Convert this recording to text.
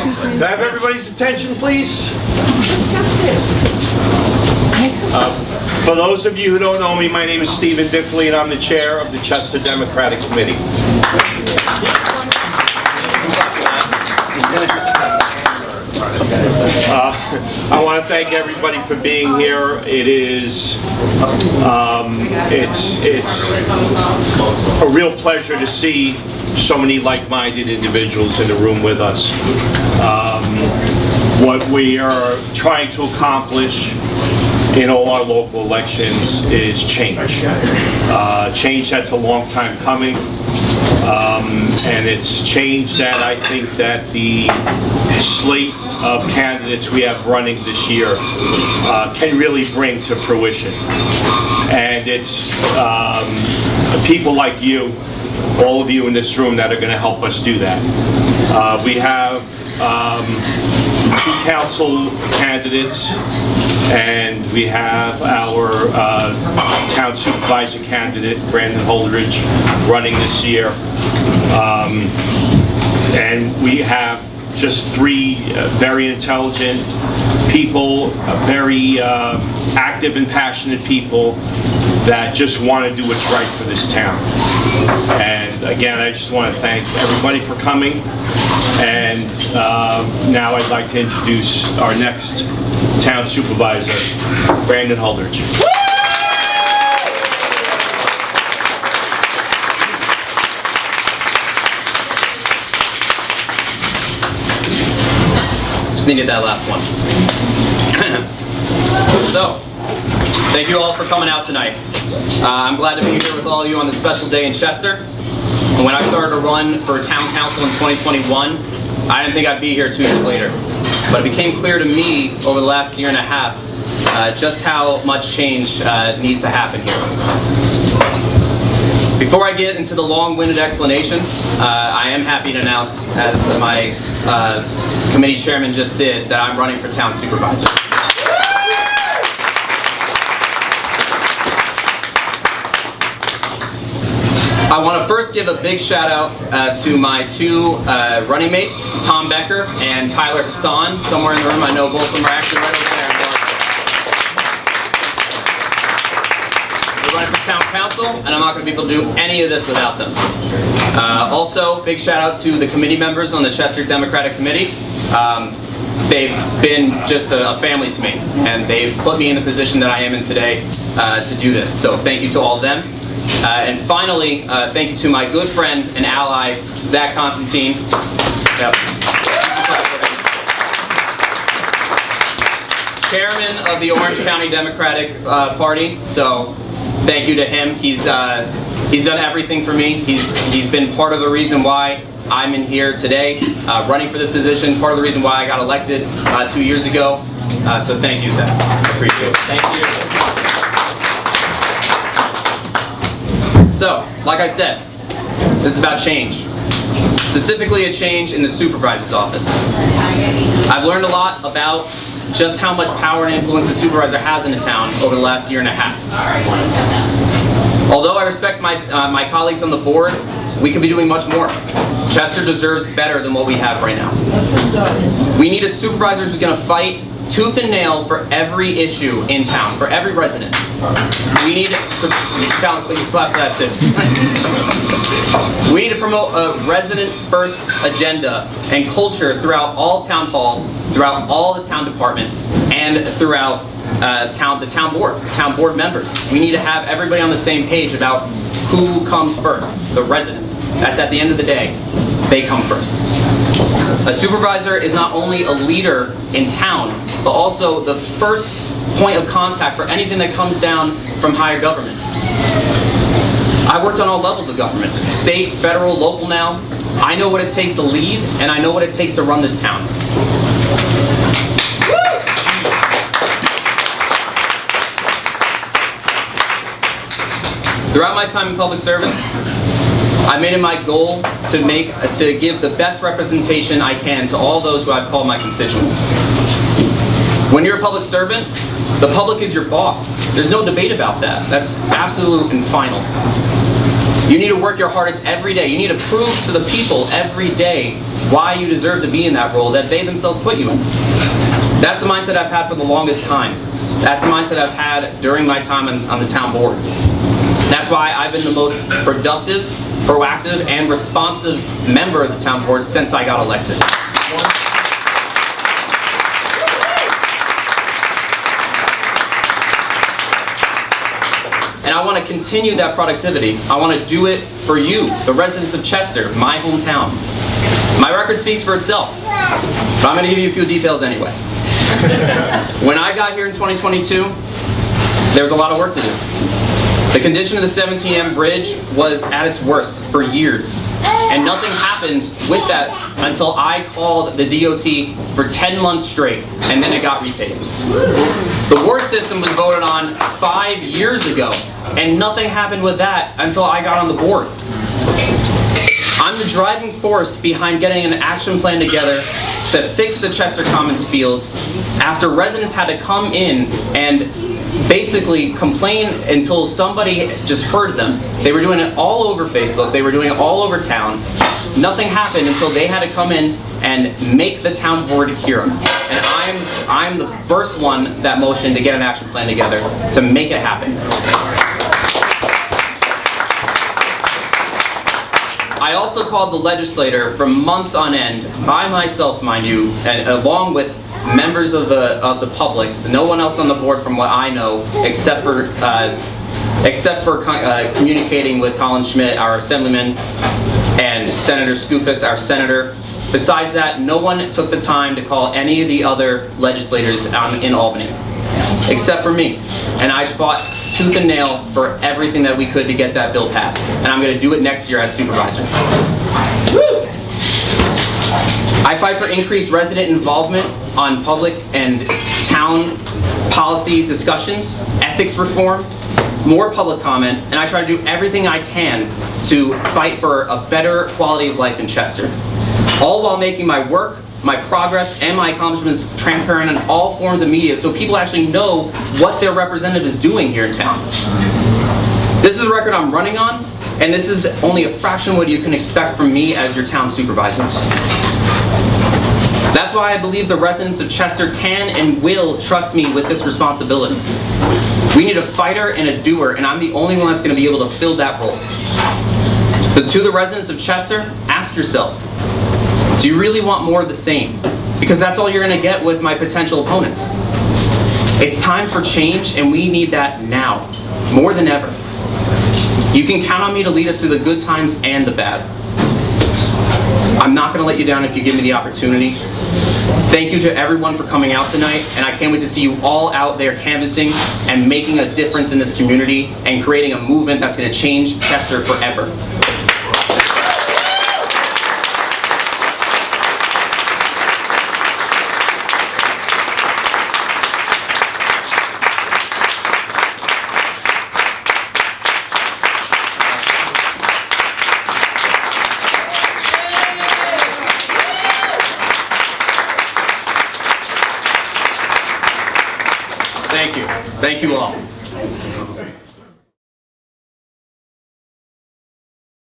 Can I have everybody's attention, please? For those of you who don't know me, my name is Stephen Diffley, and I'm the chair of the Chester Democratic Committee. I want to thank everybody for being here. It is, it's a real pleasure to see so many like-minded individuals in the room with us. What we are trying to accomplish in all our local elections is change. Change that's a long time coming. And it's change that I think that the slate of candidates we have running this year can really bring to fruition. And it's people like you, all of you in this room, that are going to help us do that. We have 2 council candidates, and we have our Town Supervisor candidate, Brandon Holdridge, running this year. And we have just 3 very intelligent people, very active and passionate people that just want to do what's right for this town. And again, I just want to thank everybody for coming. And now I'd like to introduce our next Town Supervisor, Brandon Holdridge. Just needed that last one. So, thank you all for coming out tonight. I'm glad to be here with all of you on this special day in Chester. And when I started to run for Town Council in 2021, I didn't think I'd be here 2 years later. But it became clear to me over the last year and a half just how much change needs to happen here. Before I get into the long-winded explanation, I am happy to announce, as my committee chairman just did, that I'm running for Town Supervisor. I want to first give a big shout out to my 2 running mates, Tom Becker and Tyler Hassan, somewhere in the room. I know both of them are actually right over there. They're running for Town Council, and I'm not going to be able to do any of this without them. Also, big shout out to the committee members on the Chester Democratic Committee. They've been just a family to me, and they've put me in the position that I am in today to do this. So thank you to all of them. And finally, thank you to my good friend and ally, Zach Constantine. Yep. Chairman of the Orange County Democratic Party. So thank you to him. He's done everything for me. He's been part of the reason why I'm in here today, running for this position, part of the reason why I got elected 2 years ago. So thank you, Zach. I appreciate it. Thank you. So, like I said, this is about change. Specifically a change in the supervisor's office. I've learned a lot about just how much power and influence the supervisor has in the town over the last year and a half. Although I respect my colleagues on the board, we could be doing much more. Chester deserves better than what we have right now. We need a supervisor who's going to fight tooth and nail for every issue in town, for every resident. We need to We need to promote a resident-first agenda and culture throughout all town hall, throughout all the town departments, and throughout the town board members. We need to have everybody on the same page about who comes first, the residents. That's at the end of the day, they come first. A supervisor is not only a leader in town, but also the first point of contact for anything that comes down from higher government. I worked on all levels of government, state, federal, local now. I know what it takes to lead, and I know what it takes to run this town. Throughout my time in public service, I made it my goal to give the best representation I can to all those who I've called my constituents. When you're a public servant, the public is your boss. There's no debate about that. That's absolute and final. You need to work your hardest every day. You need to prove to the people every day why you deserve to be in that role that they themselves put you in. That's the mindset I've had for the longest time. That's the mindset I've had during my time on the town board. That's why I've been the most productive, proactive, and responsive member of the town board since I got elected. And I want to continue that productivity. I want to do it for you, the residents of Chester, my hometown. My record speaks for itself, but I'm going to give you a few details anyway. When I got here in 2022, there was a lot of work to do. The condition of the 17M bridge was at its worst for years, and nothing happened with that until I called the DOT for 10 months straight, and then it got repaved. The ward system was voted on 5 years ago, and nothing happened with that until I got on the board. I'm the driving force behind getting an action plan together to fix the Chester Commons fields after residents had to come in and basically complain until somebody just heard them. They were doing it all over Facebook, they were doing it all over town. Nothing happened until they had to come in and make the town board hear them. And I'm the first one that motioned to get an action plan together to make it happen. I also called the legislator for months on end, by myself, mind you, and along with members of the public. No one else on the board, from what I know, except for communicating with Colin Schmidt, our assemblyman, and Senator Skoufis, our senator. Besides that, no one took the time to call any of the other legislators in Albany, except for me. And I fought tooth and nail for everything that we could to get that bill passed. And I'm going to do it next year as supervisor. Woo! I fight for increased resident involvement on public and town policy discussions, ethics reform, more public comment, and I try to do everything I can to fight for a better quality of life in Chester. All while making my work, my progress, and my accomplishments transparent in all forms of media so people actually know what their representative is doing here in town. This is a record I'm running on, and this is only a fraction of what you can expect from me as your town supervisor. That's why I believe the residents of Chester can and will trust me with this responsibility. We need a fighter and a doer, and I'm the only one that's going to be able to fill that role. But to the residents of Chester, ask yourself, do you really want more of the same? Because that's all you're going to get with my potential opponents. It's time for change, and we need that now, more than ever. You can count on me to lead us through the good times and the bad. I'm not going to let you down if you give me the opportunity. Thank you to everyone for coming out tonight, and I can't wait to see you all out there canvassing and making a difference in this community and creating a movement that's going to change Chester forever. Thank you. Thank you all.